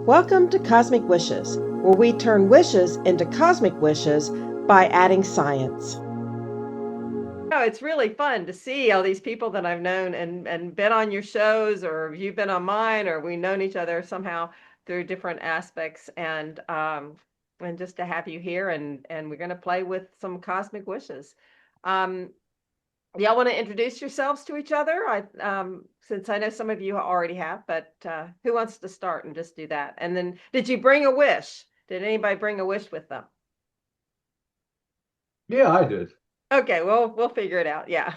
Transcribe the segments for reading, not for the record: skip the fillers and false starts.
Welcome to Cosmic Wishes, where we turn wishes into cosmic wishes by adding science. Oh, it's really fun to see all these people that I've known and been on your shows, or you've been on mine, or we've known each other somehow through different aspects, and just to have you here, and we're going to play with some cosmic wishes. Um, Y'all want to introduce yourselves to each other? Since I know some of you already have, but who wants to start and just do that? And then, did you bring a wish? Did anybody bring a wish with them? Yeah, I did. Okay, well, we'll figure it out. Yeah.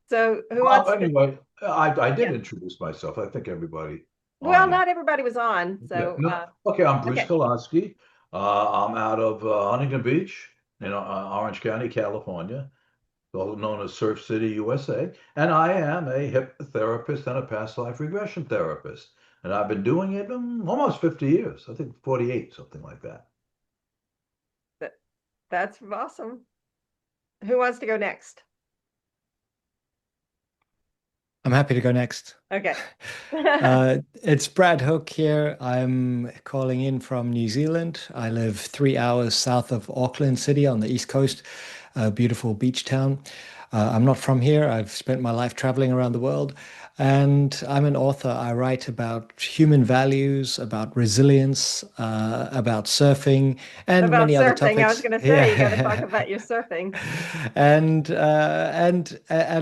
So who wants to? Anyway, I did Yeah. introduce myself. I think everybody Well, on here. not everybody was on, Yeah, so no, okay, I'm Bruce okay. Kolaski. I'm out of Huntington Beach in Orange County, California, also known as Surf City, USA. And I am a hypnotherapist and a past life regression therapist. And I've been doing it almost 50 years. I think 48, something like that. That, that's awesome. Who wants to go next? I'm happy to go next. Okay. It's Brad Hook here. I'm calling in from New Zealand. I live 3 hours south of Auckland City on the East Coast, a beautiful beach town. I'm not from here. I've spent my life traveling around the world, and I'm an author. I write about human values, about resilience, about surfing, and About many other surfing, I was topics. going to say you got to talk Yeah. about your surfing. And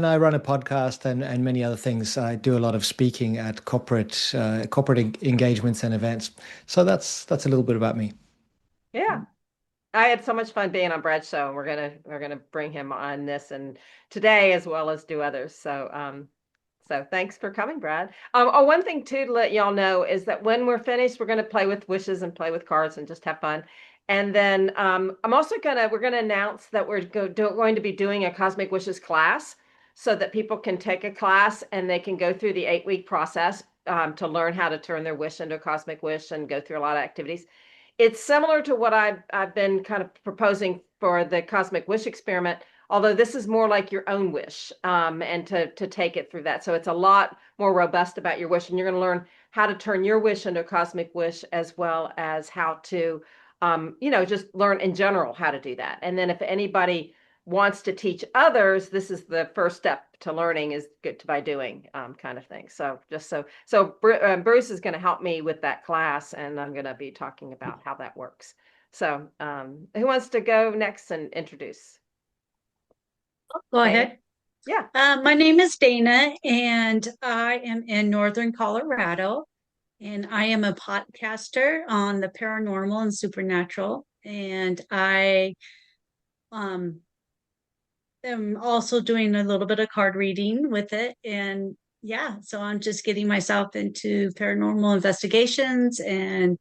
I run a podcast and many other things. I do a lot of speaking at corporate engagements and events. So that's a little bit about me. Yeah. I had so much fun being on Brad's show, and we're gonna bring him on this and today as well as do others. So thanks for coming, Brad. Oh, one thing too to let y'all know is that when we're finished, we're gonna play with wishes and play with cards and just have fun. And then we're gonna announce that going to be doing a Cosmic Wishes class, so that people can take a class and they can go through the 8-week process to learn how to turn their wish into a cosmic wish and go through a lot of activities. It's similar to what I've been kind of proposing for the Cosmic Wish experiment, although this is more like your own wish, and to take it through that. So it's a lot more robust about your wish, and you're going to learn how to turn your wish into a cosmic wish, as well as how to, just learn in general how to do that. And then if anybody wants to teach others, this is the first step to learning, is good to by doing, kind of thing. So Bruce is going to help me with that class, and I'm going to be talking about how that works. So who wants to go next and introduce? Go Dana? ahead. Yeah. My name is Dana, and I am in Northern Colorado, and I am a podcaster on the paranormal and supernatural. And I um, am also doing a little bit of card reading with it. And yeah, so I'm just getting myself into paranormal investigations and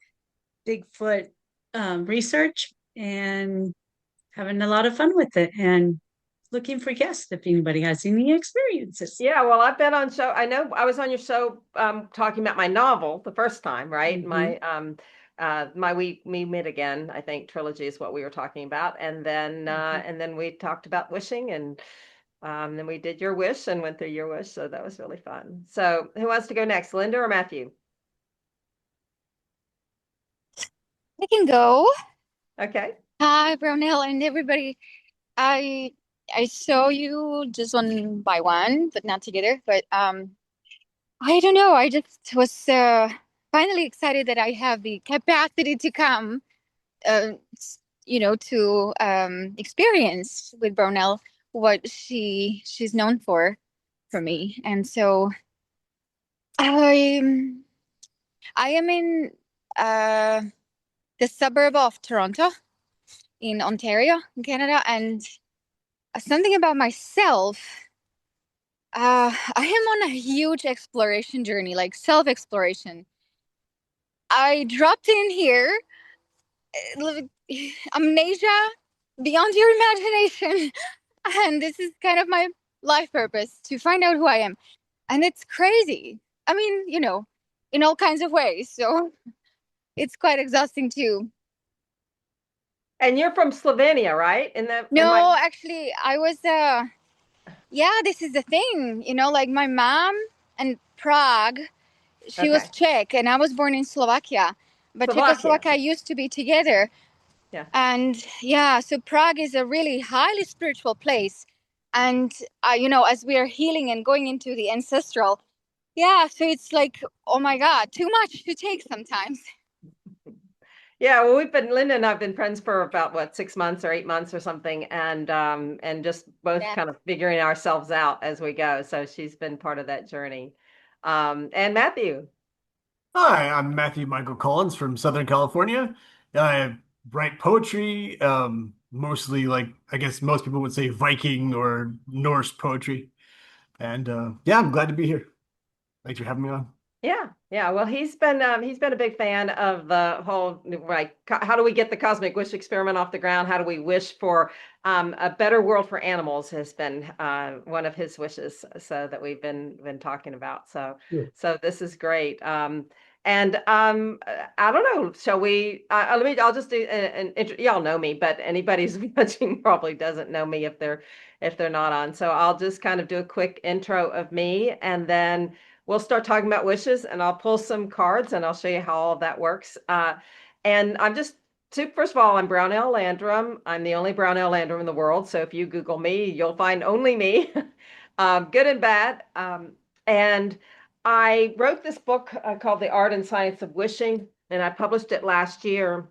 Bigfoot research and having a lot of fun with it. And looking for guests if anybody has any experiences. Yeah, well, I've been on show. I know I was on your show talking about my novel the first time, right? Mm-hmm. My We Meet Again, I think trilogy is what we were talking about. And then we talked about wishing, and then we did your wish and went through your wish. So that was really fun. So who wants to go next, Linda or Matthew? I can go. Okay. Hi, Brownell and everybody. I I saw you just one by one, but not together. But I don't know. I just was finally excited that I have the capacity to come, to experience with Brownell what she's known for me. And so I I am in uh the suburb of Toronto in Ontario, in Canada, and something about myself. I am on a huge exploration journey, like self-exploration. I dropped in here, like, amnesia beyond your imagination, and this is kind of my life purpose, to find out who I am. And it's crazy. I mean, in all kinds of ways. So it's quite exhausting too. And you're from Slovenia, right? No, actually, I was yeah, this is the thing, like my mom and Prague She was Okay. Czech, and I was born in Slovakia. But Slovakia. Czechoslovakia used to be together. Yeah. And yeah, so Prague is a really highly spiritual place. And, as we are healing and going into the ancestral, yeah, so it's like, oh my God, too much to take sometimes. Yeah, well, Linda and I've been friends for about what, 6 months or 8 months or something, and just both Yeah. kind of figuring ourselves out as we go. So she's been part of that journey. And Matthew. Hi, I'm Matthew Michael Collins from Southern California. I write poetry, mostly like I guess most people would say Viking or Norse poetry. And yeah, I'm glad to be here. Thanks for having me on. Yeah. Well, he's been a big fan of the whole like how do we get the cosmic wish experiment off the ground? How do we wish for a better world for animals has been one of his wishes. So that we've been talking about. So Yeah. so this is great. And I don't know. Shall we? I'll just do y'all know me, but anybody who's watching probably doesn't know me if they're not on. So I'll just kind of do a quick intro of me, and then we'll start talking about wishes, and I'll pull some cards and I'll show you how all of that works. And first of all, I'm Brownell Landrum. I'm the only Brownell Landrum in the world. So if you Google me, you'll find only me, good and bad. And I wrote this book called The Art and Science of Wishing, and I published it last year.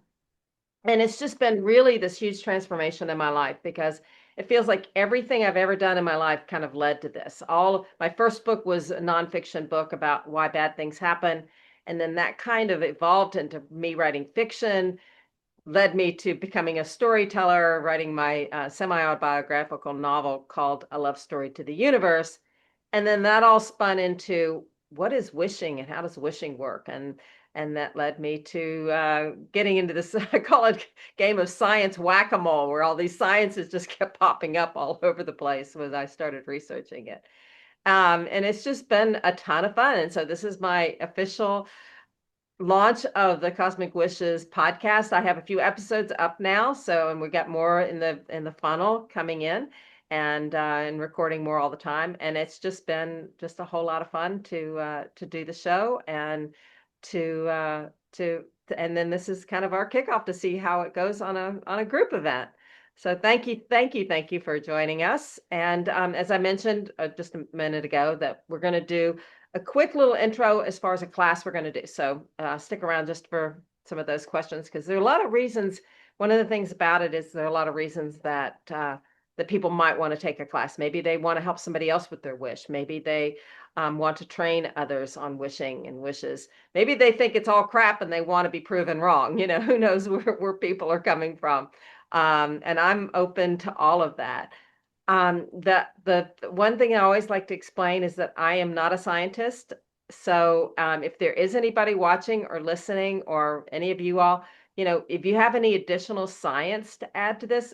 And it's just been really this huge transformation in my life because it feels like everything I've ever done in my life kind of led to this. My first book was a nonfiction book about why bad things happen. And then that kind of evolved into me writing fiction, led me to becoming a storyteller, writing my semi-autobiographical novel called A Love Story to the Universe. And then that all spun into what is wishing and how does wishing work? And that led me to getting into this, I call it game of science whack-a-mole, where all these sciences just kept popping up all over the place when I started researching it. And it's just been a ton of fun. And so this is my official launch of the Cosmic Wishes podcast. I have a few episodes up now, and we got more in the funnel coming in, and recording more all the time. And it's just been just a whole lot of fun to do the show and to and then this is kind of our kickoff to see how it goes on a group event. So thank you for joining us. And as I mentioned just a minute ago, that we're going to do a quick little intro as far as a class we're going to do. So stick around just for some of those questions, because there are a lot of reasons. One of the things about it is there are a lot of reasons that that people might want to take a class. Maybe they want to help somebody else with their wish. Maybe they want to train others on wishing and wishes. Maybe they think it's all crap and they want to be proven wrong. Who knows where people are coming from. And I'm open to all of that. The one thing I always like to explain is that I am not a scientist. So if there is anybody watching or listening, or any of you all, if you have any additional science to add to this,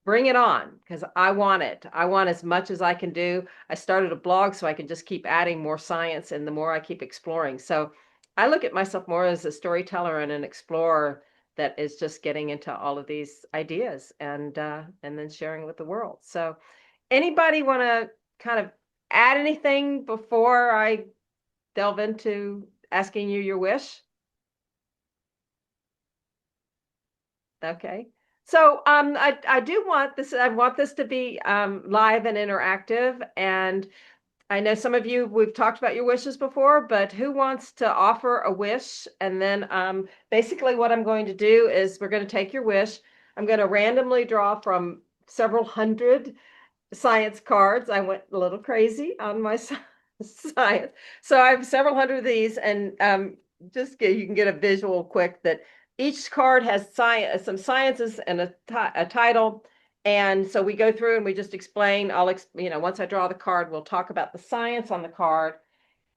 bring it on, because I want it. I want as much as I can do. I started a blog so I can just keep adding more science, and the more I keep exploring. So I look at myself more as a storyteller and an explorer that is just getting into all of these ideas and then sharing with the world. So anybody want to kind of add anything before I delve into asking you your wish? Okay. So I do want this. I want this to be live and interactive. And I know some of you, we've talked about your wishes before, but who wants to offer a wish? And then basically what I'm going to do is we're going to take your wish. I'm going to randomly draw from several hundred science cards. I went a little crazy on my science. So I have several hundred of these, and you can get a visual quick that each card has some sciences and a title. And so we go through and we just explain. Once I draw the card, we'll talk about the science on the card.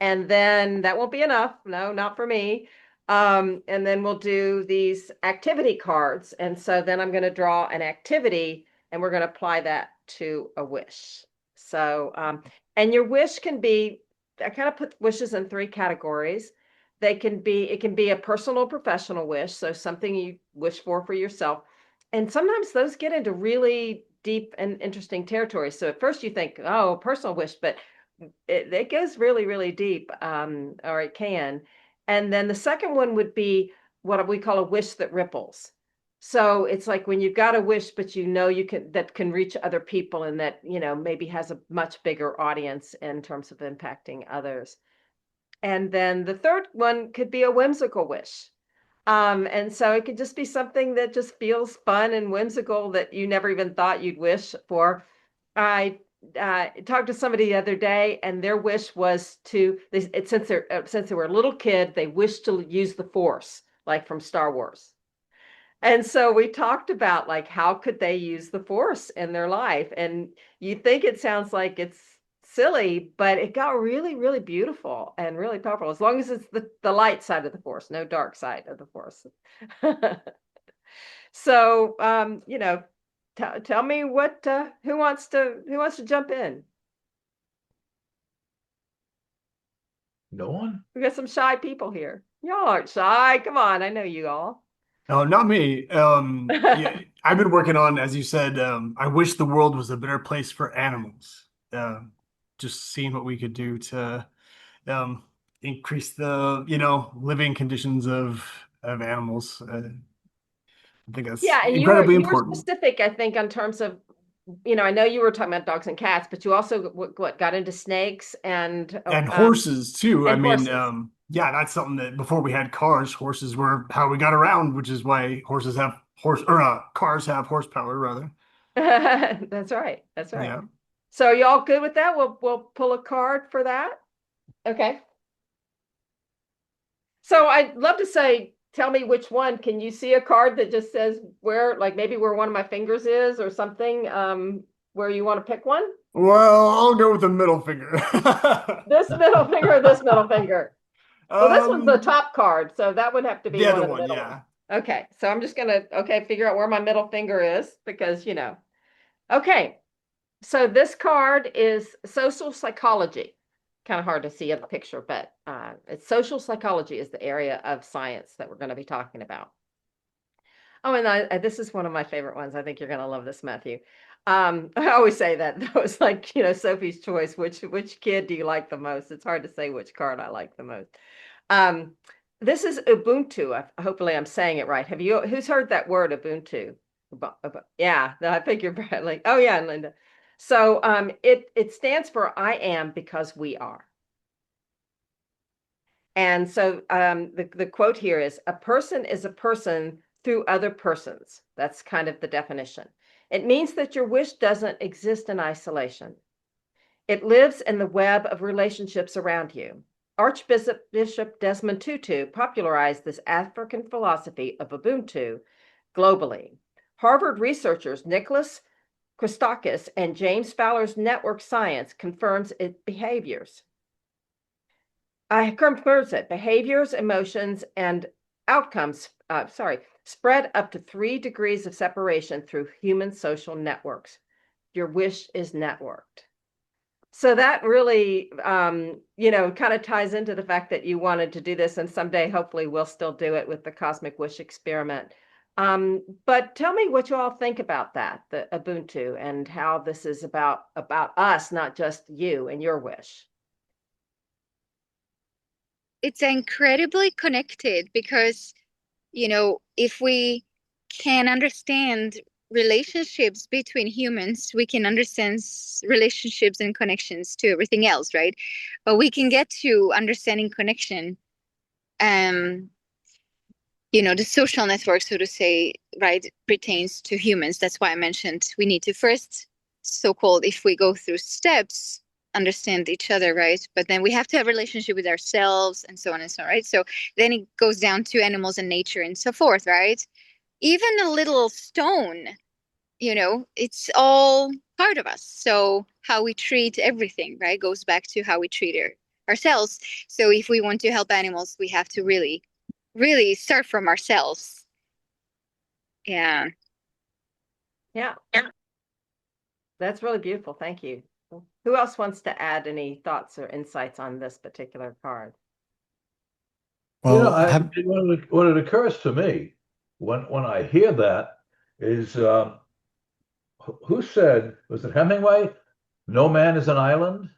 And then that won't be enough. No, not for me. And then we'll do these activity cards. And so then I'm going to draw an activity, and we're going to apply that to a wish. So, and your wish can be, I kind of put wishes in 3 categories. It can be a personal, professional wish. So something you wish for yourself. And sometimes those get into really deep and interesting territory. So at first you think, oh, personal wish, but it goes really, really deep, or it can. And then the second one would be what we call a wish that ripples. So it's like when you've got a wish, but you know you can that can reach other people and that, maybe has a much bigger audience in terms of impacting others. And then the third one could be a whimsical wish. And so it could just be something that just feels fun and whimsical that you never even thought you'd wish for. I talked to somebody the other day, and their wish was since they were a little kid, they wished to use the Force, like from Star Wars. And so we talked about like how could they use the Force in their life, and you think it sounds like it's silly, but it got really, really beautiful and really powerful. As long as it's the light side of the Force, no dark side of the Force. So, tell me what who wants to jump in? No one? We got some shy people here. Y'all aren't shy. Come on, I know you all. Oh, not me. Yeah, I've been working on, as you said, I wish the world was a better place for animals. Just seeing what we could do to increase the, living conditions of animals. I think that's Yeah, and incredibly you were important. specific, I think, in terms of, I know you were talking about dogs and cats, but you also what got into snakes and And horses too. I and mean, horses. yeah, that's something that before we had cars, horses were how we got around, which is why cars have horsepower rather. That's right. That's right. Yeah. So are y'all good with that? We'll pull a card for that. Okay. So I'd love to say, tell me which one. Can you see a card that just says where, like maybe where one of my fingers is or something, where you want to pick one? Well, I'll go with the middle finger. This middle finger or this middle finger? Well, this one's the Um, top card, so that would have to be the one other of the one, middle yeah. ones. Okay, so I'm just gonna, figure out where my middle finger is because, Okay, so this card is social psychology. Kind of hard to see in the picture, but it's social psychology is the area of science that we're going to be talking about. Oh, and this is one of my favorite ones. I think you're going to love this, Matthew. I always say that. That was like, Sophie's choice. Which kid do you like the most? It's hard to say which card I like the most. Um, this is Ubuntu. Hopefully, I'm saying it right. Who's heard that word, Ubuntu? Yeah, I think you're like, oh yeah, Linda. So it stands for I am because we are. And so the quote here is a person is a person through other persons. That's kind of the definition. It means that your wish doesn't exist in isolation. It lives in the web of relationships around you. Archbishop Desmond Tutu popularized this African philosophy of Ubuntu globally. Harvard researchers Nicholas Christakis and James Fowler's network science confirms its behaviors. Confirms it. Behaviors, emotions, and outcomes, spread up to 3 degrees of separation through human social networks. Your wish is networked. So that really, kind of ties into the fact that you wanted to do this, and someday, hopefully, we'll still do it with the Cosmic Wish Experiment. But tell me what you all think about that, the Ubuntu, and how this is about us, not just you and your wish. It's incredibly connected because, if we can understand relationships between humans, we can understand relationships and connections to everything else, right? But we can get to understanding connection, the social network, so to say, right, pertains to humans. That's why I mentioned we need to first, so-called, if we go through steps, understand each other, right? But then we have to have a relationship with ourselves and so on and so on, right? So then it goes down to animals and nature and so forth, right? Even a little stone, it's all part of us. So how we treat everything, right, goes back to how we treat ourselves. So if we want to help animals, we have to really, really start from ourselves. Yeah. Yeah. That's really beautiful. Thank you. Who else wants to add any thoughts or insights on this particular card? Well, What it occurs to me when I hear that is who said, was it Hemingway? No man is an island.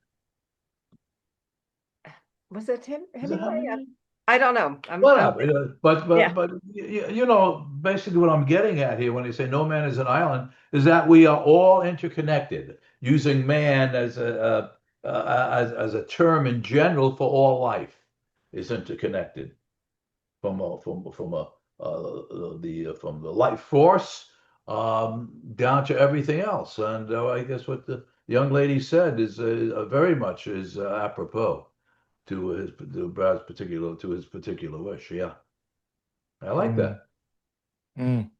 Was it Is it Hemingway? Hemingway? I don't know. Whatever. But Yeah. basically what I'm getting at here when they say no man is an island is that we are all interconnected, using man as as a term in general for all life is interconnected from the life force down to everything else. And I guess what the young lady said is very much is apropos to his particular wish. Yeah, I like Mm. that. Mm.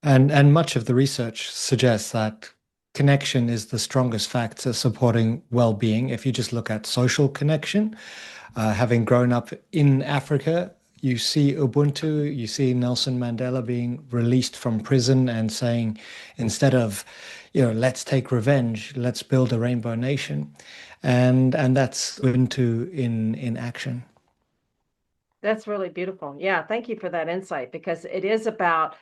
And much of the research suggests that connection is the strongest factor supporting well-being. If you just look at social connection, having grown up in Africa, you see Ubuntu, you see Nelson Mandela being released from prison and saying, instead of, let's take revenge, let's build a rainbow nation, and that's Ubuntu in action. That's really beautiful. Yeah, thank you for that insight because it is about,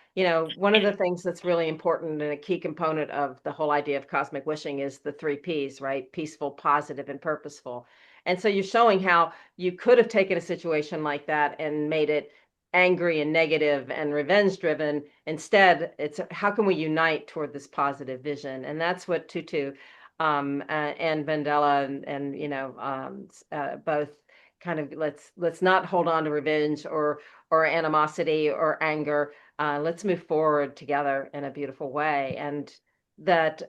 one of the things that's really important and a key component of the whole idea of cosmic wishing is the three P's, right? Peaceful, positive, and purposeful. And so you're showing how you could have taken a situation like that and made it angry and negative and revenge driven. Instead, it's how can we unite toward this positive vision? And that's what Tutu and Vandela and both kind of let's not hold on to revenge or animosity or anger. Let's move forward together in a beautiful way. And that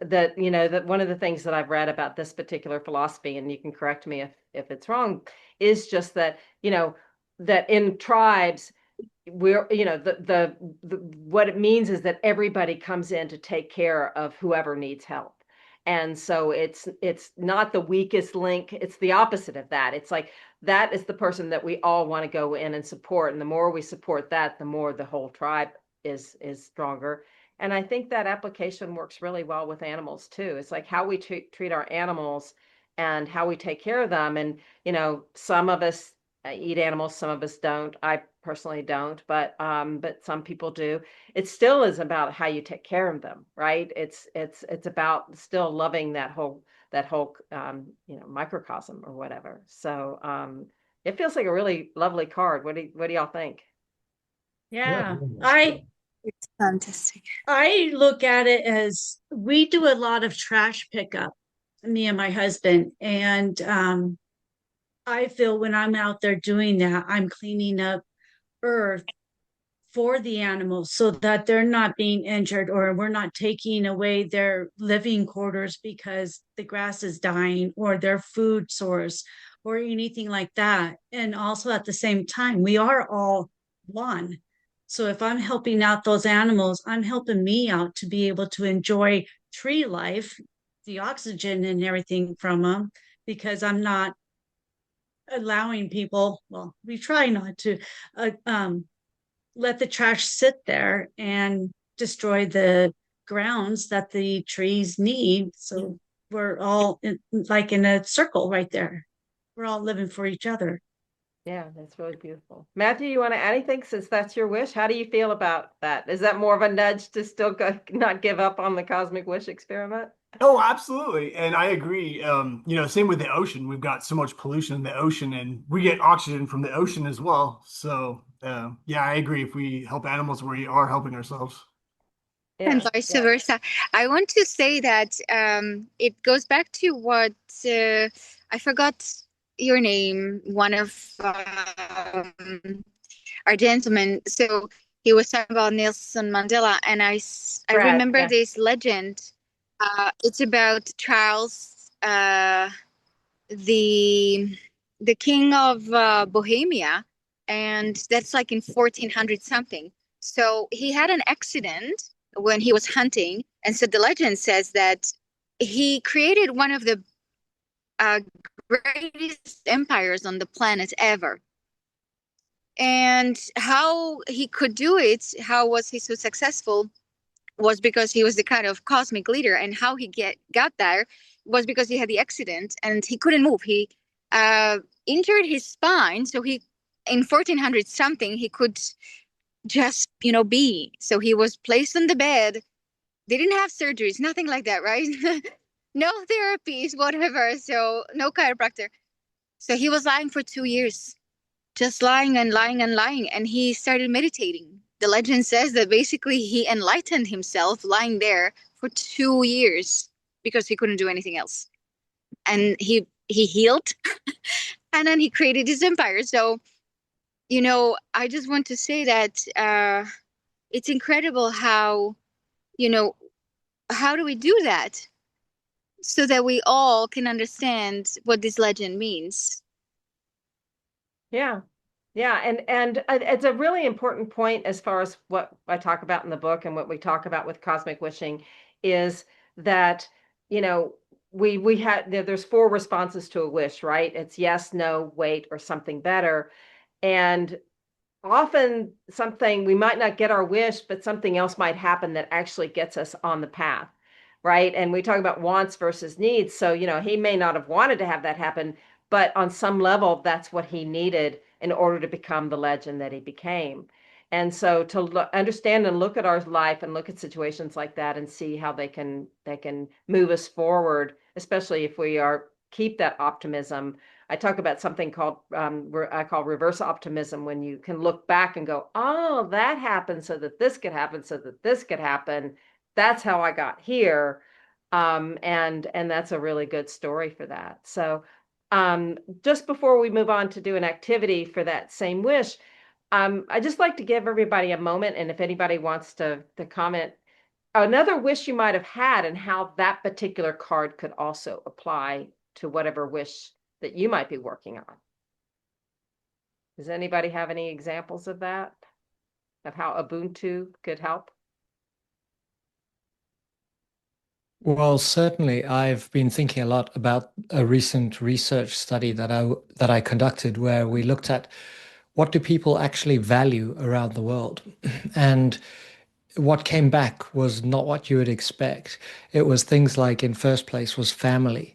one of the things that I've read about this particular philosophy, and you can correct me if it's wrong, is just that that in tribes we're the what it means is that everybody comes in to take care of whoever needs help. And so it's not the weakest link, it's the opposite of that. It's like that is the person that we all want to go in and support, and the more we support that, the more the whole tribe is stronger. And I think that application works really well with animals too. It's like how we treat our animals and how we take care of them. And some of us eat animals, some of us don't. I personally don't, but some people do. It still is about how you take care of them, right? It's about still loving that whole microcosm or whatever. So it feels like a really lovely card. What do y'all think? Yeah, Yeah. very much so. It's fantastic. I look at it as we do a lot of trash pickup, me and my husband. And I feel when I'm out there doing that, I'm cleaning up earth for the animals so that they're not being injured or we're not taking away their living quarters because the grass is dying or their food source or anything like that. And also at the same time, we are all one. So if I'm helping out those animals, I'm helping me out to be able to enjoy tree life, the oxygen and everything from them, because I'm not allowing people, well, we try not to uh, um, let the trash sit there and destroy the grounds that the trees need. So we're all like in a circle right there. We're all living for each other. Yeah, that's really beautiful. Matthew, you want to add anything since that's your wish? How do you feel about that? Is that more of a nudge to still not give up on the cosmic wish experiment? Oh, absolutely. And I agree. Same with the ocean. We've got so much pollution in the ocean and we get oxygen from the ocean as well. So, yeah, I agree. If we help animals, we are helping ourselves. And Yeah, vice yeah. versa. I want to say that it goes back to what I forgot your name, one of our gentlemen. So he was talking about Nelson Mandela, and I Brad, remember yeah. this legend. It's about Charles, the the king of Bohemia, and that's like in 1400 something. So he had an accident when he was hunting, and so the legend says that he created one of the uh, greatest empires on the planet ever. And how he could do it, how was he so successful, was because he was the kind of cosmic leader, and how he got there was because he had the accident and he couldn't move. He uh, injured his spine, so he in 1400 something he could just be. So he was placed on the bed. They didn't have surgeries, nothing like that, right? No therapies, whatever. So no chiropractor. So he was lying for 2 years, just lying and lying and lying. And he started meditating. The legend says that basically he enlightened himself lying there for 2 years because he couldn't do anything else. And he healed and then he created his empire. So, I just want to say that it's incredible how, how do we do that so that we all can understand what this legend means? Yeah. Yeah, and it's a really important point as far as what I talk about in the book and what we talk about with cosmic wishing is that, you know, we had there's 4 responses to a wish, right? It's yes, no, wait, or something better. And often something we might not get our wish, but something else might happen that actually gets us on the path, right? And we talk about wants versus needs. So, he may not have wanted to have that happen, but on some level, that's what he needed in order to become the legend that he became. And so to understand and look at our life and look at situations like that and see how they can move us forward, especially if we are keep that optimism. I talk about something called I call reverse optimism, when you can look back and go, oh, that happened so that this could happen, so that this could happen. That's how I got here. And that's a really good story for that. So just before we move on to do an activity for that same wish, I just like to give everybody a moment, and if anybody wants to comment, another wish you might have had and how that particular card could also apply to whatever wish that you might be working on. Does anybody have any examples of that? Of how Ubuntu could help? Well, certainly, I've been thinking a lot about a recent research study that I conducted where we looked at what do people actually value around the world, and what came back was not what you would expect. It was things like, in first place was family,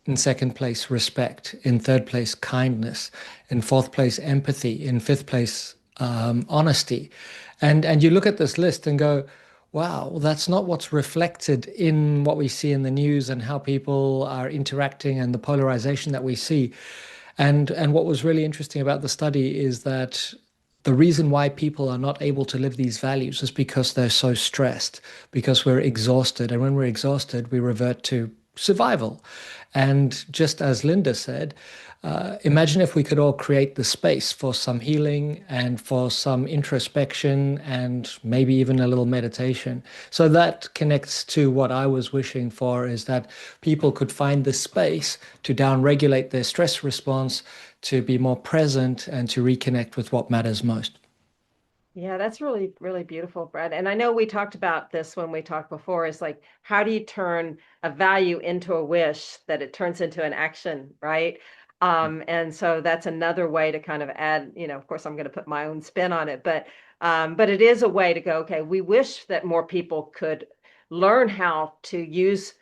in second place respect, in third place kindness, in fourth place empathy, in fifth place honesty. And you look at this list and go, wow, that's not what's reflected in what we see in the news and how people are interacting and the polarization that we see. And what was really interesting about the study is that the reason why people are not able to live these values is because they're so stressed, because we're exhausted. And when we're exhausted, we revert to survival. And just as Linda said, imagine if we could all create the space for some healing and for some introspection and maybe even a little meditation. So that connects to what I was wishing for, is that people could find the space to downregulate their stress response, to be more present, and to reconnect with what matters most. Yeah, that's really, really beautiful, Brett. And I know we talked about this when we talked before, is like, how do you turn a value into a wish that it turns into an action, right? And so that's another way to kind of add, of course, I'm going to put my own spin on it, but it is a way to go, okay, we wish that more people could learn how to use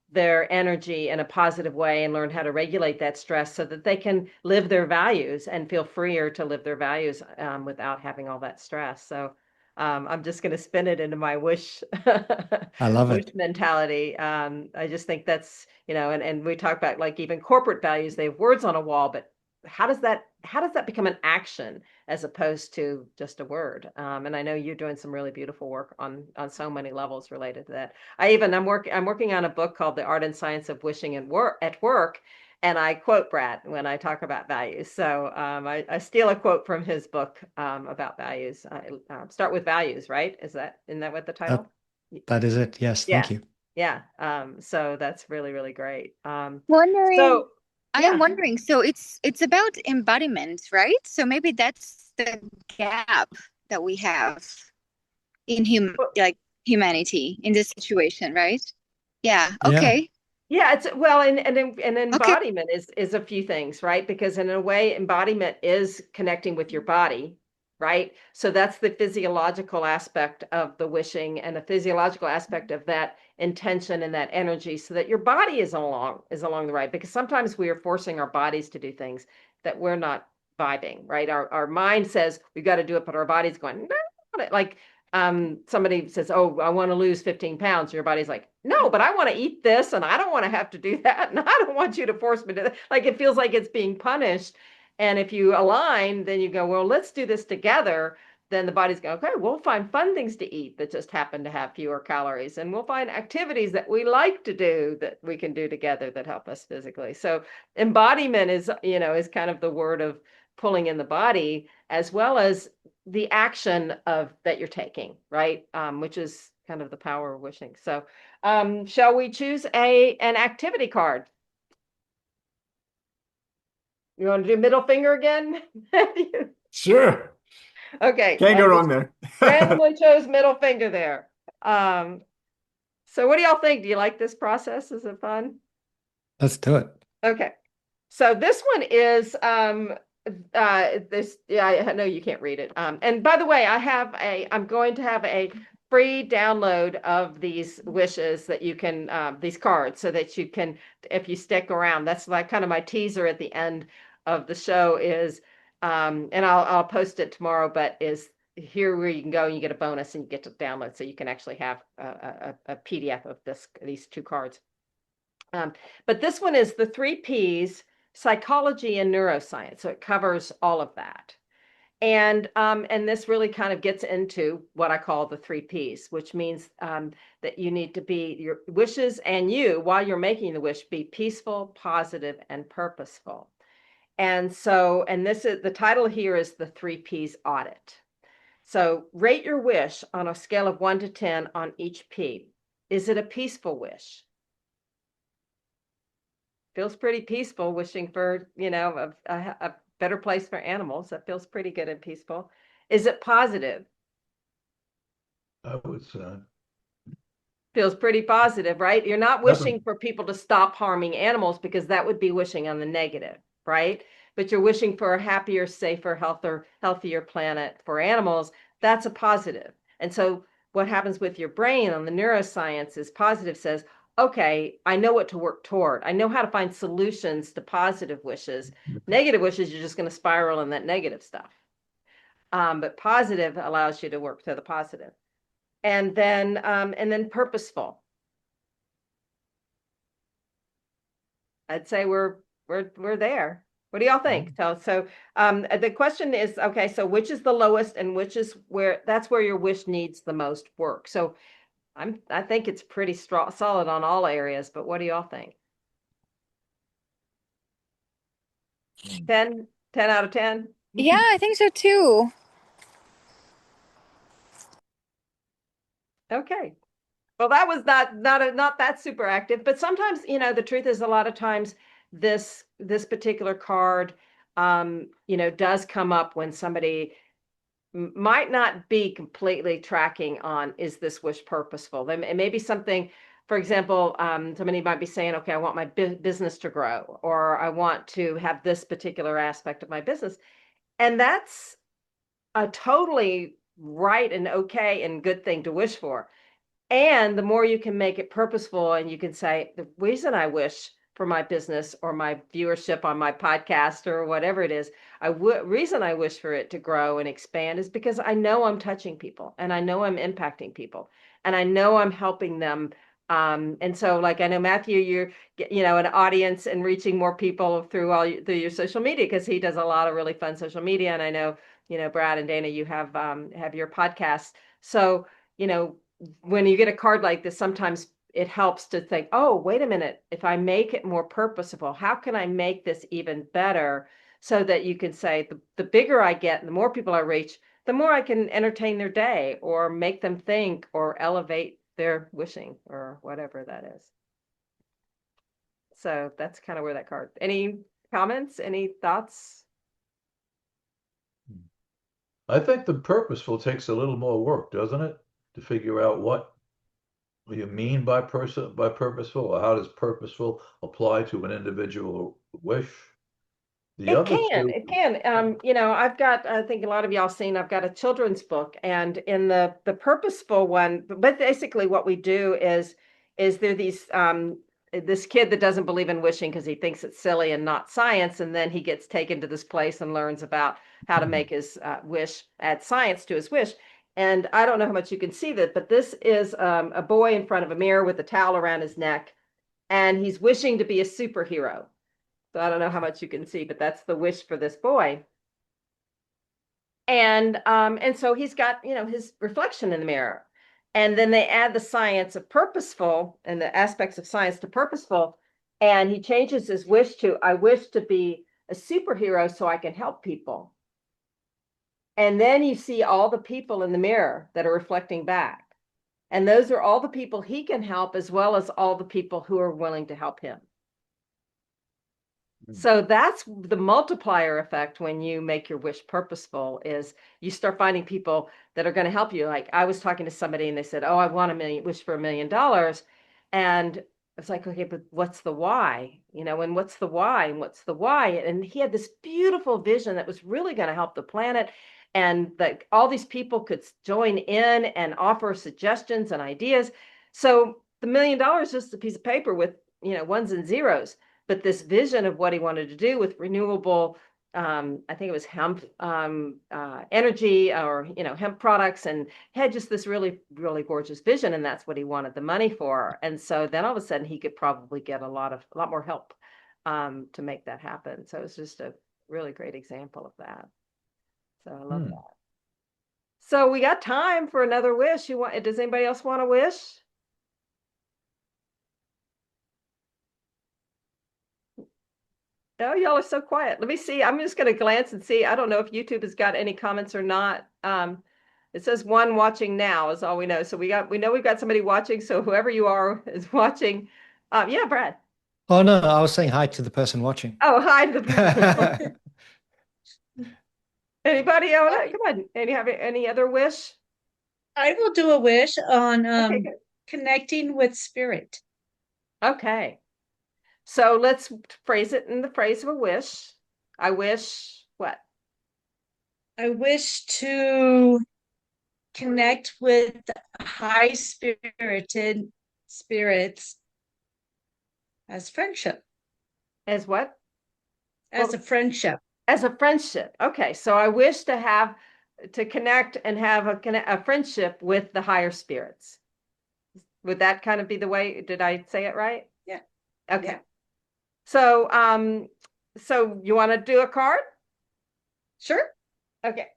their energy in a positive way and learn how to regulate that stress so that they can live their values and feel freer to live their values without having all that stress. So I'm just going to spin it into my wish I love wish it. mentality. I just think that's, and we talk about like even corporate values, they have words on a wall, but how does that become an action as opposed to just a word? And I know you're doing some really beautiful work on so many levels related to that. I'm working on a book called The Art and Science of Wishing at Work, and I quote Brad when I talk about values. So I steal a quote from his book about values. Start with values, right? Isn't that what the That, title? that is it. Yes, Yeah, thank you. yeah. So that's really, really great. Wondering, So I am yeah. wondering, so it's about embodiment, right? So maybe that's the gap that we have in humanity in this situation, right? Yeah. Yeah. Okay. Yeah, it's well, and Okay. embodiment is a few things, right? Because in a way, embodiment is connecting with your body, right? So that's the physiological aspect of the wishing and the physiological aspect of that intention and that energy, so that your body is along the right. Because sometimes we are forcing our bodies to do things that we're not vibing, right? Our mind says we've got to do it, but our body's going, no, like somebody says, oh, I want to lose 15 pounds. Your body's like, no, but I want to eat this and I don't want to have to do that. And I don't want you to force me to that. Like it feels like it's being punished. And if you align, then you go, well, let's do this together. Then the body's going, okay, we'll find fun things to eat that just happen to have fewer calories. And we'll find activities that we like to do that we can do together that help us physically. So embodiment is, is kind of the word of pulling in the body, as well as the action of that you're taking, right? Which is kind of the power of wishing. So shall we choose an activity card? You want to do middle finger again? Sure. Okay. Can't go wrong there. Randomly chose middle finger there. So what do y'all think? Do you like this process? Is it fun? Let's do it. Okay. So this one is I know you can't read it. And by the way, I'm going to have a free download of these wishes that you can these cards so that you can, if you stick around. That's like kind of my teaser at the end of the show is and I'll post it tomorrow, but is here where you can go and you get a bonus and you get to download, so you can actually have a PDF of these 2 cards. But this one is the 3 Ps, psychology and neuroscience. So it covers all of that. And this really kind of gets into what I call the 3 Ps, which means that you need to be, your wishes and you, while you're making the wish, be peaceful, positive, and purposeful. And so, and this is, the title here is the 3 Ps audit. So rate your wish on a scale of 1 to 10 on each P. Is it a peaceful wish? Feels pretty peaceful, wishing for, a better place for animals. That feels pretty good and peaceful. Is it positive? I would say. Feels pretty positive, right? You're not wishing for people to stop harming animals, because that would be wishing on the negative, right? But you're wishing for a happier, safer, healthier planet for animals. That's a positive. And so what happens with your brain on the neuroscience is positive says, okay, I know what to work toward. I know how to find solutions to positive wishes. Negative wishes, you're just going to spiral in that negative stuff. But positive allows you to work to the positive. And then purposeful. I'd say we're there. What do y'all think? So the question is, okay, so which is the lowest and which is that's where your wish needs the most work. So I think it's pretty solid on all areas, but what do y'all think? 10 out of 10? Yeah, I think so too. Okay. Well, that was not that super active, but sometimes, the truth is a lot of times this particular card, does come up when somebody might not be completely tracking on, is this wish purposeful? It may be something, for example, somebody might be saying, okay, I want my business to grow, or I want to have this particular aspect of my business. And that's a totally right and okay and good thing to wish for. And the more you can make it purposeful, and you can say, the reason I wish for my business or my viewership on my podcast or whatever it is, reason I wish for it to grow and expand is because I know I'm touching people, and I know I'm impacting people, and I know I'm helping them. And so, like, I know Matthew, you're, an audience and reaching more people through your social media, because he does a lot of really fun social media. And I know, Brad and Dana, you have your podcast. So, when you get a card like this, sometimes it helps to think, oh, wait a minute, if I make it more purposeful, how can I make this even better? So that you can say, the bigger I get and the more people I reach, the more I can entertain their day or make them think or elevate their wishing or whatever that is. So that's kind of where that card. Any comments? Any thoughts? I think the purposeful takes a little more work, doesn't it? To figure out what you mean by purposeful, or how does purposeful apply to an individual wish? The other two, It can. I've got, I think a lot of y'all seen, I've got a children's book, and in the purposeful one, but basically what we do is there these, this kid that doesn't believe in wishing because he thinks it's silly and not science. And then he gets taken to this place and learns about how to make his wish, add science to his wish. And I don't know how much you can see that, but this is a boy in front of a mirror with a towel around his neck, and he's wishing to be a superhero. So I don't know how much you can see, but that's the wish for this boy. And so he's got, his reflection in the mirror. And then they add the science of purposeful and the aspects of science to purposeful. And he changes his wish to, I wish to be a superhero so I can help people. And then you see all the people in the mirror that are reflecting back. And those are all the people he can help, as well as all the people who are willing to help him. So that's the multiplier effect when you make your wish purposeful, is you start finding people that are going to help you. Like I was talking to somebody and they said, oh, I want wish for $1 million. And it's like, okay, but what's the why? And what's the why? And what's the why? And he had this beautiful vision that was really going to help the planet. And that all these people could join in and offer suggestions and ideas. So the $1 million is just a piece of paper with, ones and zeros. But this vision of what he wanted to do with renewable, I think it was hemp energy, or hemp products, and had just this really, really gorgeous vision, and that's what he wanted the money for. And so then all of a sudden he could probably get a lot more help to make that happen. So it's just a really great example of that. So I love that. So we got time for another wish. Does anybody else want to wish? Oh, y'all are so quiet. Let me see. I'm just going to glance and see. I don't know if YouTube has got any comments or not. It says one watching now is all we know. So we know we've got somebody watching. So whoever you are is watching. Yeah, Brad. Oh no, I was saying hi to the person watching. Oh, hi to the person. Anybody? Come on. Have any other wish? I will do a wish on Okay, connecting with spirit. Okay. So let's phrase it in the phrase of a wish. I wish what? I wish to connect with high spirited spirits as friendship. As what? As a friendship. As a friendship. Okay. So I wish to connect and have a friendship with the higher spirits. Would that kind of be the way? Did I say it right? Yeah. Okay. Yeah. So you want to do a card? Sure. Okay.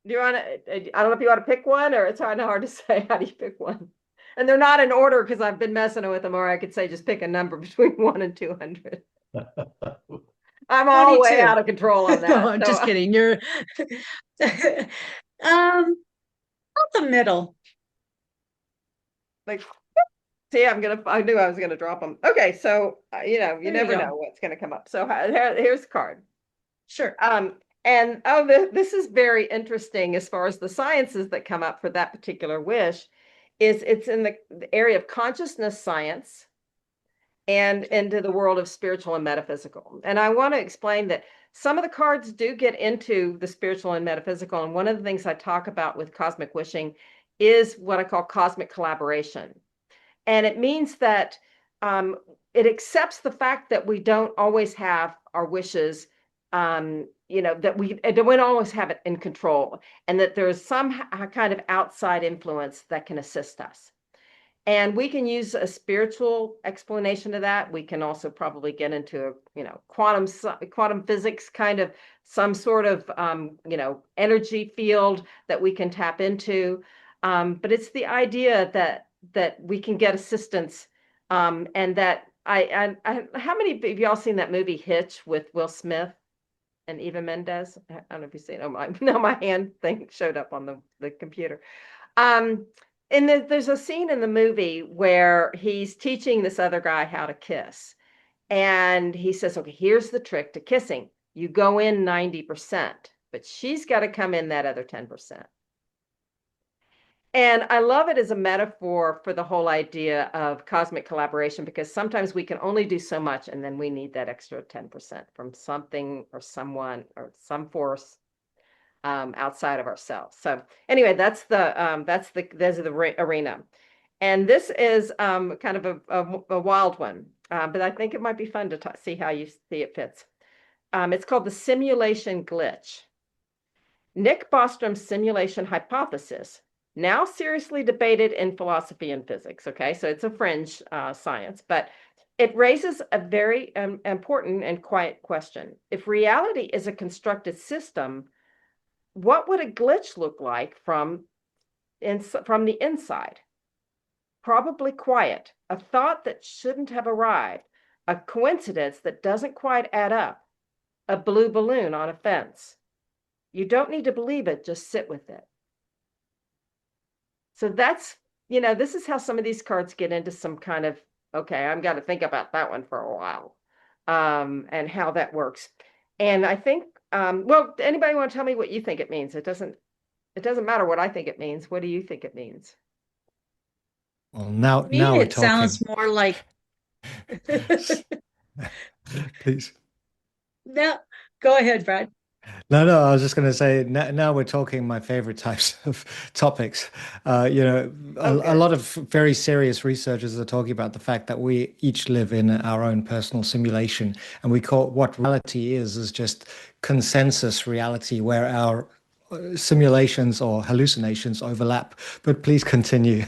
Do you want to, I don't know if you want to pick one, or it's kind of hard to say. How do you pick one? And they're not in order because I've been messing with them, or I could say just pick a number between 1 and 200. I'm all way out of control on that. No, I'm just kidding. You're out the middle. Like, see, I knew I was gonna drop them. Okay, so you never know what's gonna come up. So here's the card. Sure. And this is very interesting as far as the sciences that come up for that particular wish. It's in the area of consciousness science and into the world of spiritual and metaphysical. And I want to explain that some of the cards do get into the spiritual and metaphysical. And one of the things I talk about with cosmic wishing is what I call cosmic collaboration. And it means that it accepts the fact that we don't always have our wishes, that we don't always have it in control, and that there's some kind of outside influence that can assist us. And we can use a spiritual explanation of that. We can also probably get into quantum physics, kind of some sort of energy field that we can tap into. But it's the idea that we can get assistance, and that I how many of y'all seen that movie Hitch with Will Smith and Eva Mendes? I don't know if you've seen it. Oh, my hand thing showed up on the computer. And there's a scene in the movie where he's teaching this other guy how to kiss. And he says, okay, here's the trick to kissing. You go in 90%, but she's got to come in that other 10%. And I love it as a metaphor for the whole idea of cosmic collaboration, because sometimes we can only do so much, and then we need that extra 10% from something or someone or some force outside of ourselves. So anyway, that's the arena. And this is kind of a wild one, but I think it might be fun to see how you see it fits. It's called the simulation glitch. Nick Bostrom's simulation hypothesis, now seriously debated in philosophy and physics. Okay, so it's a fringe science, but it raises a very important and quiet question. If reality is a constructed system, what would a glitch look like from the inside? Probably quiet, a thought that shouldn't have arrived, a coincidence that doesn't quite add up, a blue balloon on a fence. You don't need to believe it, just sit with it. So that's, this is how some of these cards get into some kind of, okay, I've got to think about that one for a while, and how that works. And I think, well, anybody want to tell me what you think it means? It doesn't matter what I think it means. What do you think it means? Well, To me, now we're it sounds talking. more like Please. no. Go ahead, Brad. No, I was just going to say now we're talking my favorite types of topics. A Okay. lot of very serious researchers are talking about the fact that we each live in our own personal simulation, and we call what reality is just consensus reality, where our simulations or hallucinations overlap. But please continue.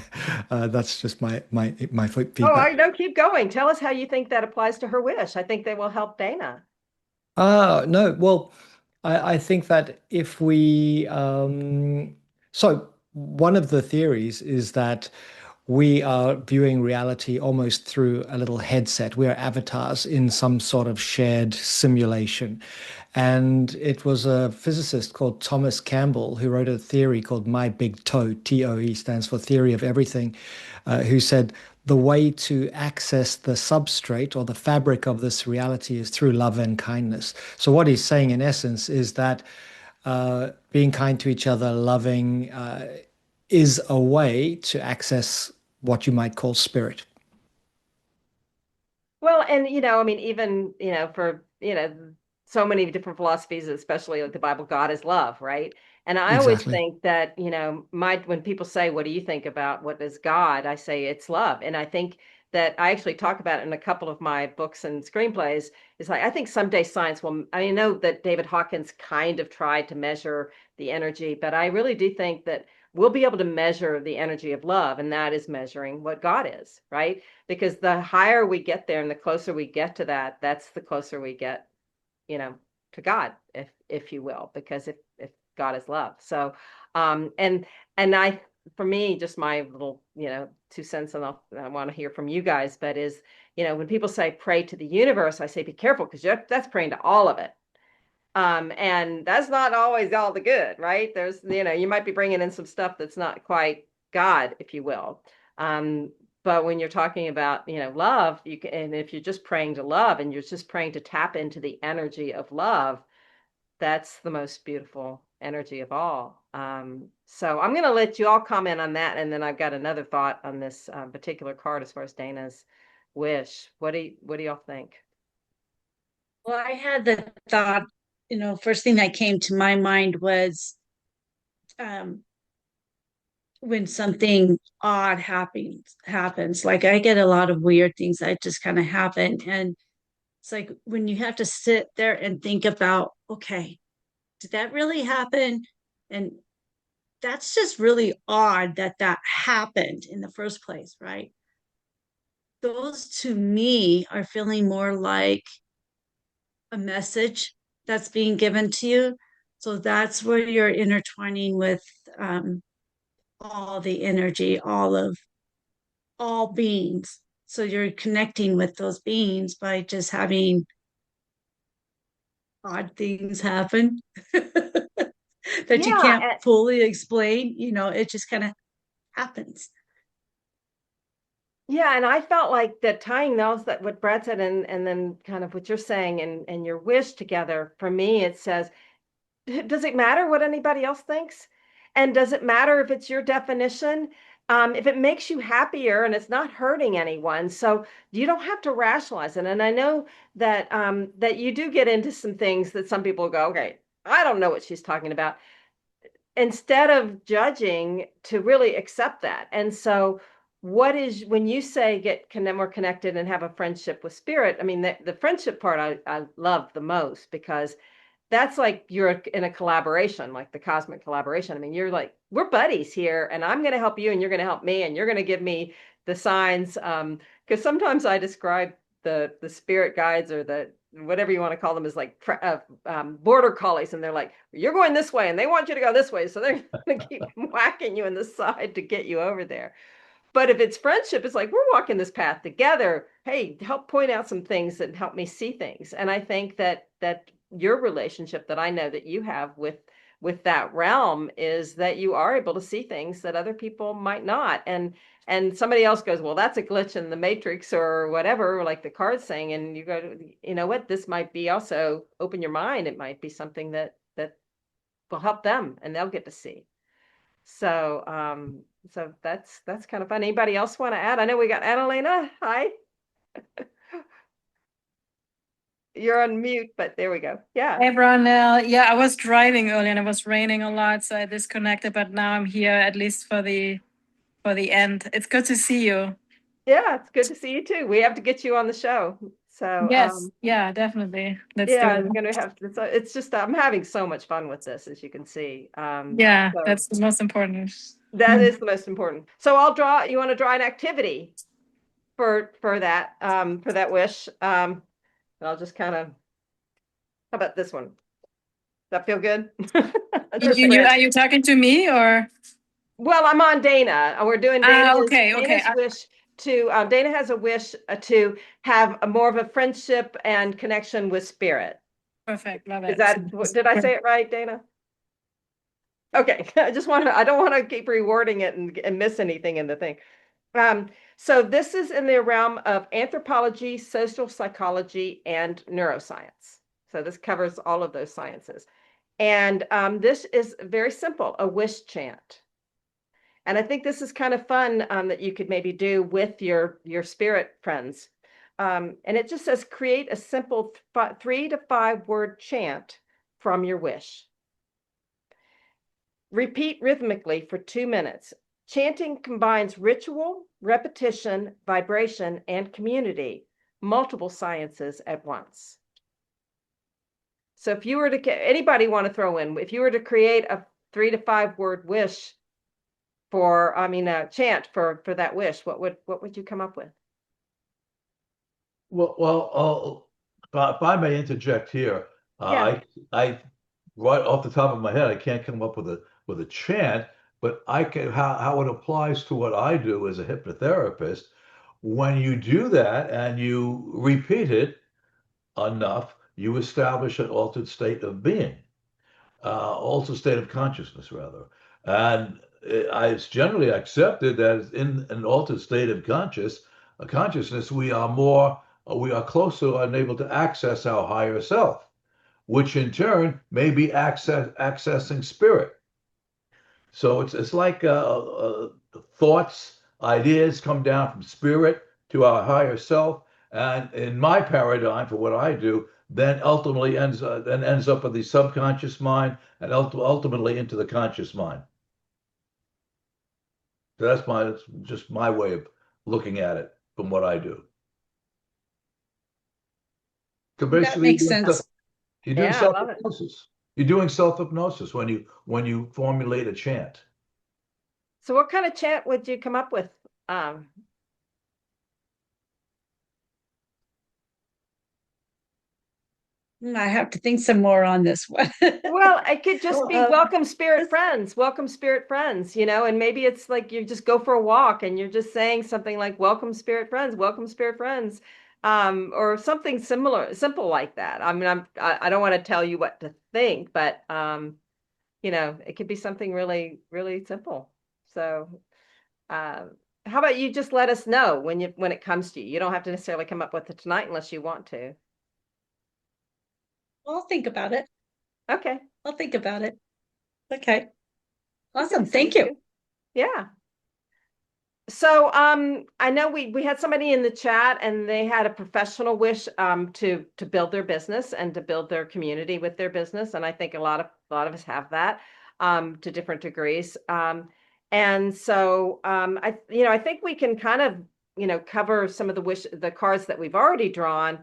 That's just my Oh, I feedback. know. Keep going. Tell us how you think that applies to her wish. I think they will help Dana. No, well, I think that if we, so one of the theories is that we are viewing reality almost through a little headset. We are avatars in some sort of shared simulation. And it was a physicist called Thomas Campbell who wrote a theory called My Big Toe, TOE stands for Theory of Everything, who said the way to access the substrate or the fabric of this reality is through love and kindness. So, what he's saying in essence is that being kind to each other, loving, is a way to access what you might call spirit. Well, and I mean, even, for, so many different philosophies, especially like the Bible, God is love, right? And I always Exactly. think that, when people say, what do you think about what is God? I say it's love. And I think that I actually talk about it in a couple of my books and screenplays. It's like, I think someday science will, I know that David Hawkins kind of tried to measure the energy, but I really do think that we'll be able to measure the energy of love, and that is measuring what God is, right? Because the higher we get there and the closer we get to that, that's the closer we get, you know, to God, if you will, because if God is love. So, and I, for me, just my little, 2 cents, and I want to hear from you guys, but is, when people say pray to the universe, I say, be careful, because that's praying to all of it. And that's not always all the good, right? There's, you might be bringing in some stuff that's not quite God, if you will. Um, but when you're talking about, love, you can, and if you're just praying to love and you're just praying to tap into the energy of love, that's the most beautiful energy of all. So I'm going to let you all comment on that. And then I've got another thought on this particular card as far as Dana's wish. What do y'all think? Well, I had the thought, first thing that came to my mind was um, when something odd happens. Like I get a lot of weird things that just kind of happen, and it's like when you have to sit there and think about, okay, did that really happen? And that's just really odd that that happened in the first place, right? Those to me are feeling more like a message that's being given to you. So that's where you're intertwining with all the energy, all beings. So you're connecting with those beings by just having odd things happen that you can't Yeah. fully explain. It just kind of happens. Yeah, and I felt like that tying those, that what Brad said, and then kind of what you're saying, and your wish together, for me it says, does it matter what anybody else thinks? And does it matter if it's your definition? If it makes you happier and it's not hurting anyone, so you don't have to rationalize it. And I know that that you do get into some things that some people go, okay, I don't know what she's talking about, instead of judging, to really accept that. And so what is, when you say more connected and have a friendship with spirit, I mean, the friendship part I love the most, because that's like you're in a collaboration, like the cosmic collaboration. I mean, you're like, we're buddies here, and I'm going to help you, and you're going to help me, and you're going to give me the signs. Because sometimes I describe the spirit guides or the whatever you want to call them as like border collies, and they're like, you're going this way, and they want you to go this way, so they're going to keep whacking you in the side to get you over there. But if it's friendship, it's like, we're walking this path together. Hey, help point out some things that help me see things. And I think that your relationship that I know that you have with that realm is that you are able to see things that other people might not. And somebody else goes, well, that's a glitch in the matrix or whatever, like the card's saying. And you go, you know what, this might be also open your mind. It might be something that will help them and they'll get to see. So so that's kind of fun. Anybody else want to add? I know we got Annalena. Hi. You're on mute, but there we go. Yeah. Hey, Brownell. Yeah, I was driving earlier and it was raining a lot, so I disconnected, but now I'm here at least for the end. It's good to see you. Yeah, it's good to see you too. We have to get you on the show. So Yes, yeah, definitely. Let's yeah, do I'm it. gonna have it's just I'm having so much fun with this, as you can see. Yeah, So that's the most important. that is the most important. So I'll draw, you want to draw an activity for that wish. I'll just kind of, how about this one? Does that feel good? Are you talking to me or? Well, I'm on Dana. We're doing Dana's, Okay. Dana's wish to, Dana has a wish to have a more of a friendship and connection with spirit. Perfect. Love Is it. that, did I say it right, Dana? Okay, I don't want to keep rewording it and miss anything in the thing. So this is in the realm of anthropology, social psychology, and neuroscience. So this covers all of those sciences. And this is very simple, a wish chant. And I think this is kind of fun that you could maybe do with your spirit friends. And it just says, create a simple 3 to 5 word chant from your wish. Repeat rhythmically for 2 minutes. Chanting combines ritual, repetition, vibration, and community, multiple sciences at once. So if you were to, anybody want to throw in, if you were to create a 3 to 5 word wish for, a chant for that wish, what would you come up with? Well, if I may interject here, Yeah. I right off the top of my head, I can't come up with a chant, but I can how it applies to what I do as a hypnotherapist. When you do that and you repeat it enough, you establish an altered state of being, altered state of consciousness, rather. And it's generally accepted that in an altered state of consciousness, we are closer and able to access our higher self, which in turn may be accessing spirit. So it's like thoughts, ideas come down from spirit to our higher self, and in my paradigm for what I do, then ultimately ends up in the subconscious mind and ultimately into the conscious mind. So that's just my way of looking at it from what I do. So That basically, makes sense. you're doing Yeah, I love it. self-hypnosis. You're doing self-hypnosis when you formulate a chant. So what kind of chant would you come up with? I have to think some more on this one. Well, it could just be welcome spirit friends, and maybe it's like you just go for a walk and you're just saying something like welcome spirit friends, or something simple like that. I mean, I don't want to tell you what to think, but it could be something really, really simple. So, how about you just let us know when it comes to you? You don't have to necessarily come up with it tonight unless you want to. I'll think about it. Okay. I'll think about it. Okay. Awesome. Okay, Thank sounds you. good. Yeah. So I know we had somebody in the chat and they had a professional wish to build their business and to build their community with their business. And I think a lot of us have that to different degrees. And so I think we can kind of cover some of the cards that we've already drawn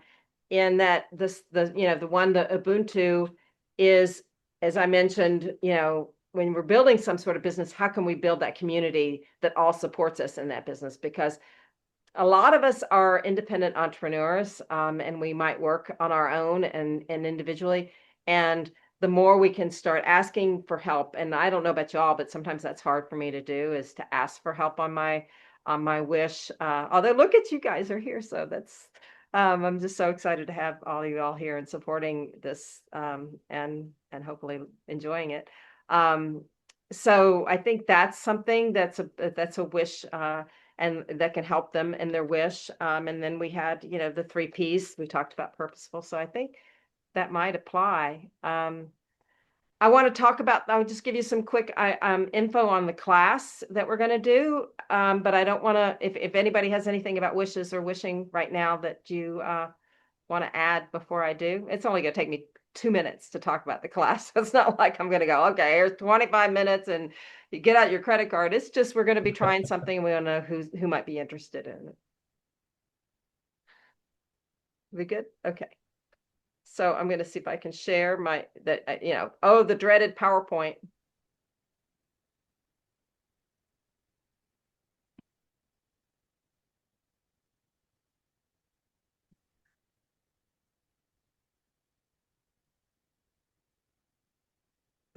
in that the one, the Ubuntu is, as I mentioned, when we're building some sort of business, how can we build that community that all supports us in that business? Because a lot of us are independent entrepreneurs, and we might work on our own and individually. And the more we can start asking for help, and I don't know about y'all, but sometimes that's hard for me to do, is to ask for help on my wish. Although look at you guys are here, so that's I'm just so excited to have all of you all here and supporting this, and hopefully enjoying it. So I think that's something that's a wish, and that can help them in their wish. And then we had, the 3 Ps we talked about, purposeful. So I think that might apply. I want to talk about, I'll just give you some quick info on the class that we're going to do. But I don't want to, if anybody has anything about wishes or wishing right now that you want to add before I do, it's only going to take me 2 minutes to talk about the class. So it's not like I'm going to go, okay, here's 25 minutes and you get out your credit card. It's just, we're going to be trying something and we don't know who might be interested in it. We good? Okay. So I'm going to see if I can share the dreaded PowerPoint.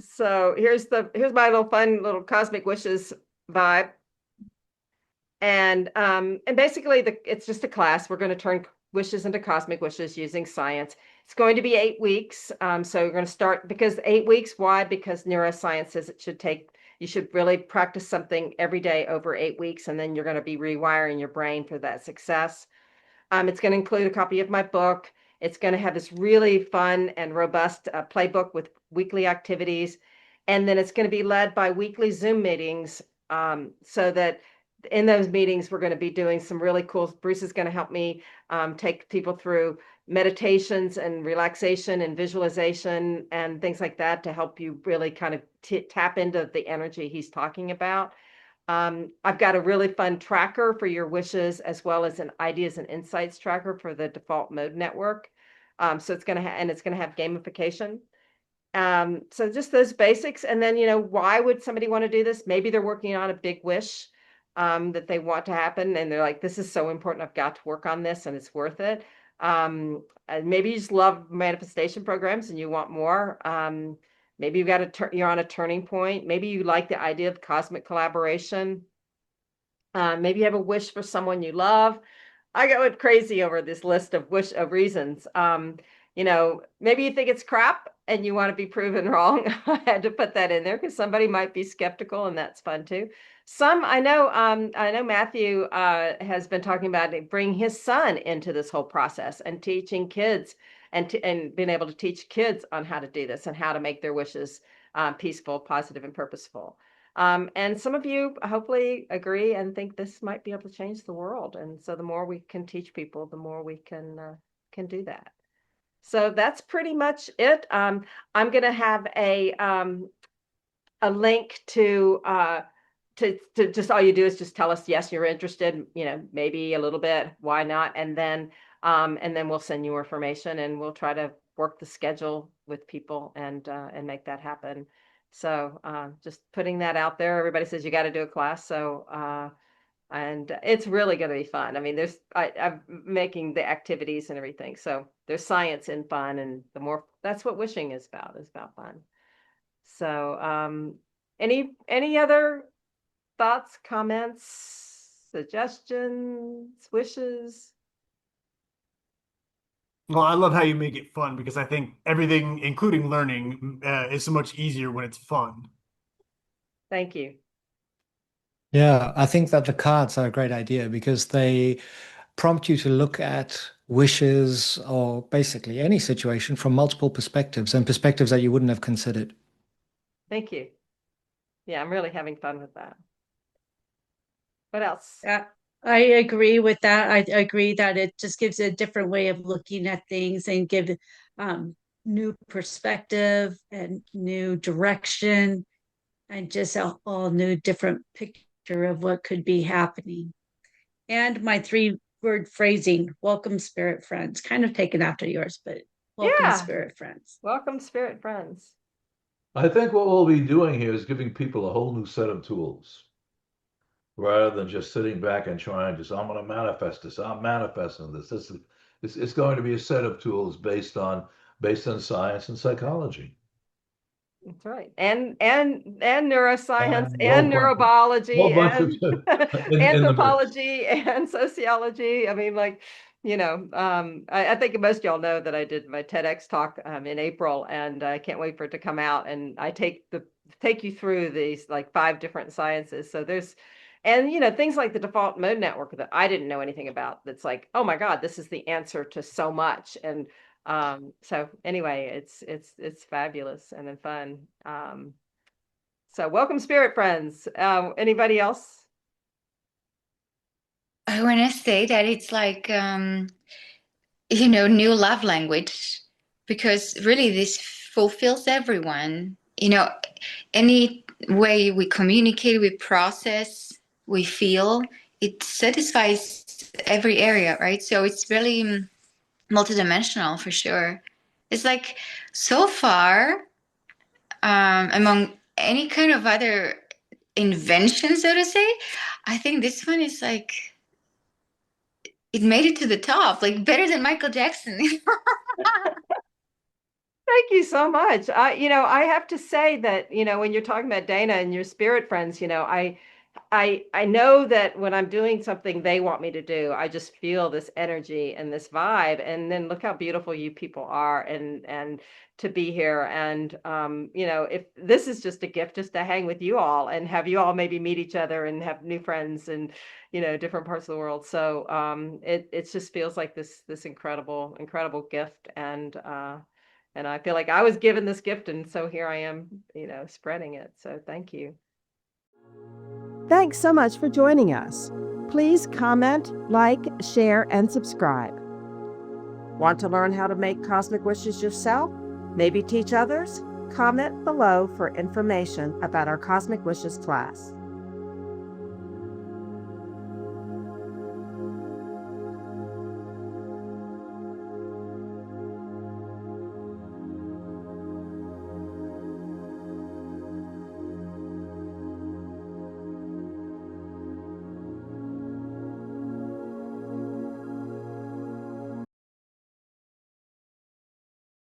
So here's my little fun little cosmic wishes vibe. And basically it's just a class. We're going to turn wishes into cosmic wishes using science. It's going to be 8 weeks. So we're going to start, because 8 weeks, why? Because neuroscience says you should really practice something every day over 8 weeks, and then you're going to be rewiring your brain for that success. It's going to include a copy of my book. It's going to have this really fun and robust playbook with weekly activities. And then it's going to be led by weekly Zoom meetings, so that in those meetings, we're going to be doing some really cool, Bruce is going to help me take people through meditations and relaxation and visualization and things like that to help you really kind of tap into the energy he's talking about. I've got a really fun tracker for your wishes, as well as an ideas and insights tracker for the default mode network. So it's going to have gamification. So just those basics. And then, why would somebody want to do this? Maybe they're working on a big wish that they want to happen, and they're like, this is so important, I've got to work on this and it's worth it. And maybe you just love manifestation programs and you want more. Maybe you're on a turning point. Maybe you like the idea of cosmic collaboration. Maybe you have a wish for someone you love. I go crazy over this list of reasons. Maybe you think it's crap and you want to be proven wrong. I had to put that in there because somebody might be skeptical, and that's fun too. I know Matthew has been talking about bringing his son into this whole process and teaching kids and being able to teach kids on how to do this and how to make their wishes peaceful, positive, and purposeful. And some of you hopefully agree and think this might be able to change the world. And so the more we can teach people, the more we can do that. So that's pretty much it. I'm going to have a link to just, all you do is just tell us, yes, you're interested, maybe a little bit, why not? And then we'll send you information, and we'll try to work the schedule with people and make that happen. So just putting that out there. Everybody says you got to do a class. So and it's really going to be fun. I mean, I'm making the activities and everything. So there's science and fun, and that's what wishing is about fun. So any other thoughts, comments, suggestions, wishes? Well, I love how you make it fun, because I think everything, including learning, is so much easier when it's fun. Thank you. Yeah, I think that the cards are a great idea because they prompt you to look at wishes or basically any situation from multiple perspectives, and perspectives that you wouldn't have considered. Thank you. Yeah, I'm really having fun with that. What else? Yeah, I agree with that. I agree that it just gives a different way of looking at things and give new perspective and new direction, and just a all new different picture of what could be happening. And my 3-word phrasing, welcome spirit friends, kind of taken after yours, but Welcome, Yeah. spirit friends. Welcome, spirit friends. I think what we'll be doing here is giving people a whole new set of tools rather than just sitting back and trying to, I'm going to manifest this. I'm manifesting this. It's going to be a set of tools based on science and psychology. That's right. And neuroscience And and whole neurobiology bunch of and in the mix. anthropology and sociology. I mean, like, I think most of y'all know that I did my TEDx talk in April, and I can't wait for it to come out. And I take you through these like 5 different sciences. So there's, and things like the default mode network that I didn't know anything about. That's like, oh my God, this is the answer to so much. And so anyway, it's fabulous and then fun. So welcome, spirit friends. Anybody else? I want to say that it's like, new love language, because really this fulfills everyone. Any way we communicate, we process, we feel, it satisfies every area, right? So it's really multidimensional for sure. It's like so far, among any kind of other invention, so to say, I think this one is like, it made it to the top, like better than Michael Jackson. Thank you so much. I have to say that, when you're talking about Dana and your spirit friends, I know that when I'm doing something they want me to do, I just feel this energy and this vibe. And then look how beautiful you people are, and to be here. And if this is just a gift, just to hang with you all and have you all maybe meet each other and have new friends and different parts of the world. So it just feels like this incredible gift. And I feel like I was given this gift, and so here I am, spreading it. So thank you. Thanks so much for joining us. Please comment, like, share, and subscribe. Want to learn how to make cosmic wishes yourself? Maybe teach others? Comment below for information about our Cosmic Wishes class.